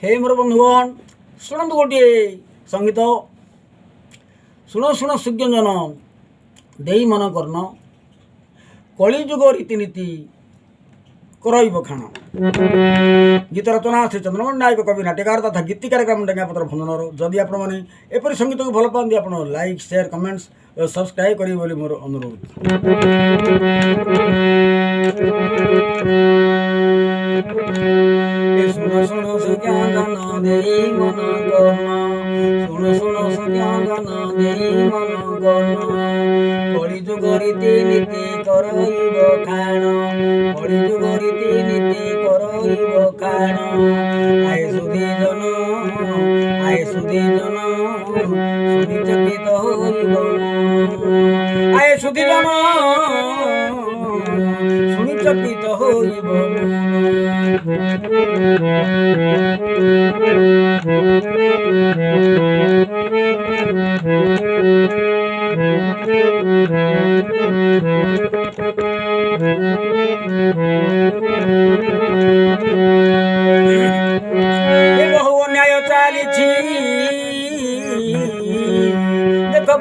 हे मोर बंधुगण शुणु गोटे संगीत शुण शुण सुज्ञजन देई मन कर्ण कलिजुग रीतिनीति करई बखाण। गीत रचना श्री चंद्रमोहन नायक कवि नाट्यकार तथा गीतिकार ग्राम डेंगापत्र भंजनर। जदि आपने एपरी संगीत को भल पाती आप लाइक शेयर कमेंट्स और सब्सक्राइब करेंगे बोली मोर अनुरोध। शुण शुण सुज्ञान देई मन कर्ण शुण शुण सुज्ञान देई मन कर्ण कलिजुग रीतिनीति करई बखाण कलिजुग रीतिनीति करई बखाण। आए सुधी जन शुनि चकित होइब आए सुधी जन शुनि चकित होइब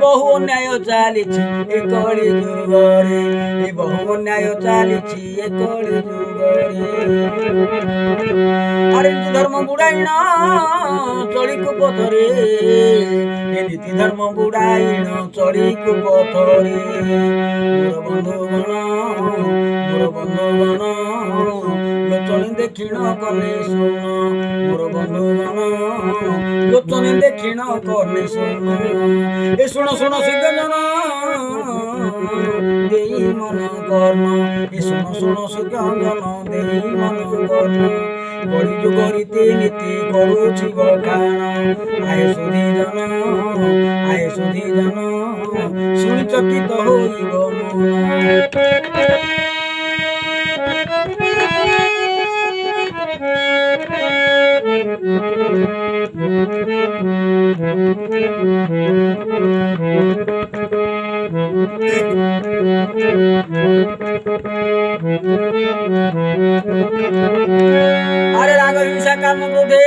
बहु अन्याय चली कली जुगरे बहु अन्याय चली कली जुगरे। अरे नीति धर्म बुड़ाइन चली कुपथरे नीति धर्म बुड़ाइन चली कुपथरे। मोर बंधुगण लोचनी देखिण कने शुण मोर बंधुगण लोचनी देखिण कने शुण। ए शुण शुण सुज्ञजन देई मन कर्ण ए शुण शुण सुज्ञजन देई मन कर्ण कलिजुग रीतिनीति करुछि बखाण। आए सुधी जन शुनि चकित होइब मन। अरे राग हिंसा काम क्रोधे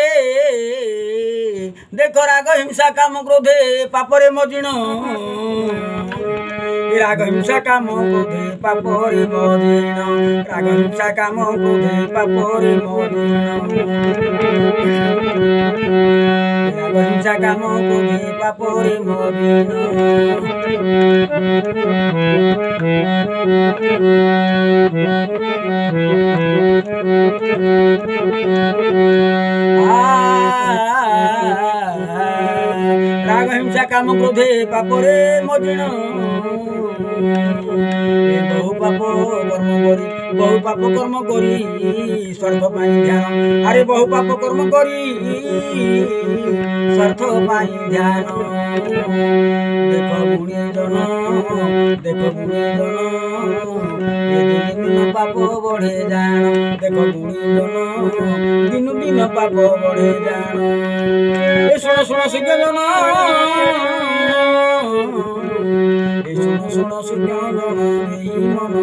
देखो राग हिंसा काम क्रोधे पापरे मजिण राग हिंसा काम क्रोधे पापरे मजिण राग हिंसा काम क्रोधे पापरे मजिण राग हिंसा काम क्रोधे पापरे मजिण। राग हिंसा काम क्रोधे पापरे मजिण बहु पाप कर्म करी स्वार्थ पाई ध्यान। अरे बहु पाप कर्म करी स्वार्थ पाई ध्यान। देख गुणीजन दिन पाप बढ़े जान देख गुणीजन दिन दिन पाप बढ़े जान। ए शुण शुण सुज्ञजन ए शुण शुण सुज्ञजन देई मन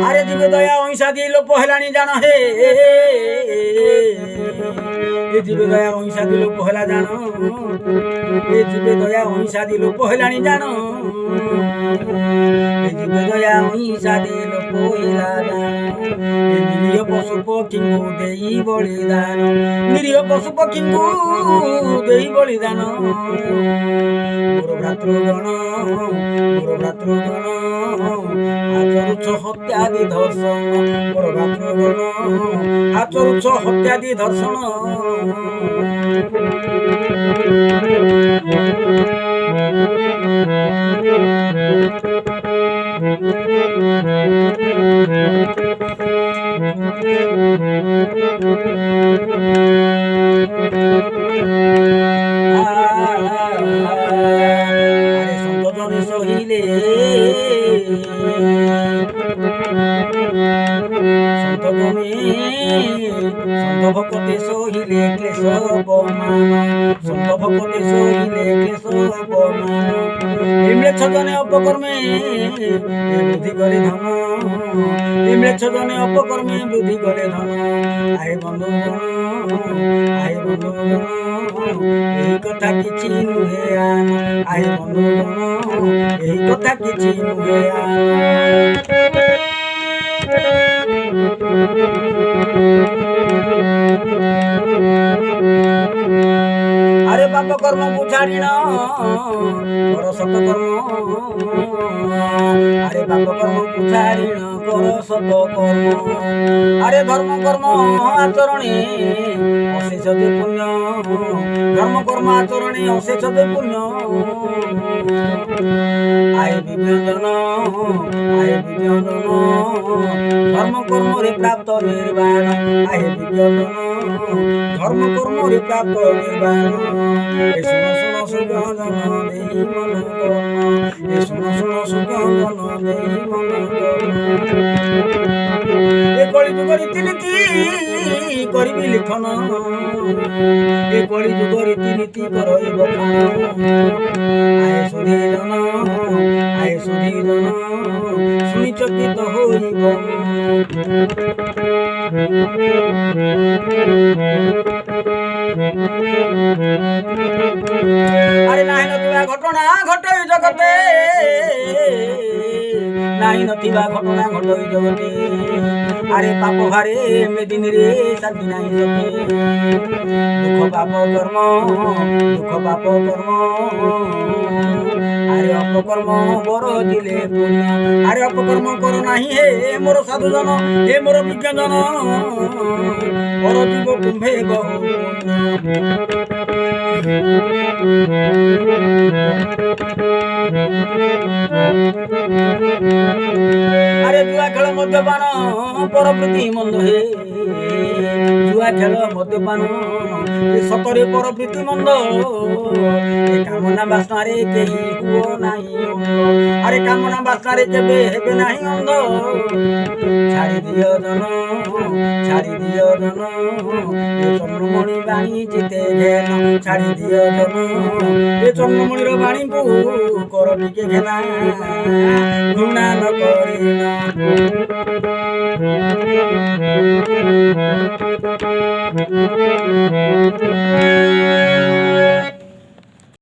अरे जीव दया अहिंसा दी लोप हेलानी जान हे जीव दया अहिंसा दी लोप हेला जान जीव दया अहिंसा दी लोप हेलानी जान जीव दया अहिंसा दी लोप हेला जान। निरीह पशु पक्षी देई बलिदान निरीह पशु पक्षी देई बलिदान। मोर भ्रातृगण आचरुछ हत्यादि धर्षण मोर भ्रातृगण आचरुछ हत्यादि धर्षण। সহিলে সন্তজনে সন্ত ভকতে সহিলে ক্লেশ অপমান সন্ত ভকতে সহিলে ক্লেশ অপমান ইমলেচ্ছ জনে অপকর্মে বৃদ্ধি করে ধন ইমলেচ্ছ জনে অপকর্মে বৃদ্ধি করে ধন আহে বন্ধুগণ আহে বন্ধুগণ এই কথা কিছু নুহে আন আহে বন্ধুগণ এই কথা কিছু নুহে আন আরে পাপ কর্মକୁ ছাড়িণ কর সত কর্ম আরে পাপ কর্মକୁ ছাড়িণ কর সত কর্ম আরে ধর্ম কর্ম আচরণে অশেষ যে পুণ্য ধর্ম কর্ম আচরণে অশেষ যে পুণ্য আয় বিজ্ঞান আয় বিজ্ঞান ধর্ম কর্মরে প্রাপ্ত নির্বাণ আয় বিজ্ঞান ধর্ম কর্মরে প্রাপ্ত নির্বাণ এ শুন শুন সুজ্ঞান দেই মন কর্ম এ শুন শুন সুজ্ঞান দেই মন কর্ম এ কলি যুগ রীতিনীতি করিবি লিখন এ কলি যুগ রীতিনীতি করই বখান আয়ে সুধী জন আয়ে সুধী জন শুনি চকিত হইব আরে নাই নথিবা ঘটনা ঘটই জগতে নাই নথিবা ঘটনা ঘটই জগতে আরে পাপ ভারে মেদিনীরে শান্তি নাই সতে দুঃখ পাপ কর্ম দুঃখ পাপ কর্ম আরে অপকর্ম বড় দিলে পুণ্য আরে অপকর্ম কর নাহি হে মোর সাধুজন হে মোর বিজ্ঞানজন বড় জীব কুম্ভে বহু আরে জুয়া খেল মদ্যপান পরপ্রীতি মন্দ হে জুয়া খেল মদ্যপান সতরে পরপ্রীতি মন্দ এ কামনা বাসনারে কেহি হুও নাহি অন্ধ আরে কামনা বাসনারে কেবে হেবে নাহি অন্ধ ছাড়ি দিও জন ছাড়ি দিও জন এ চন্দ্রমণি বাণী চিতে ঘেন ছাড়ি দিও জন এ চন্দ্রমণির বাণীକୁ কর টিকে ঘেনা ঘৃণা ন করিনা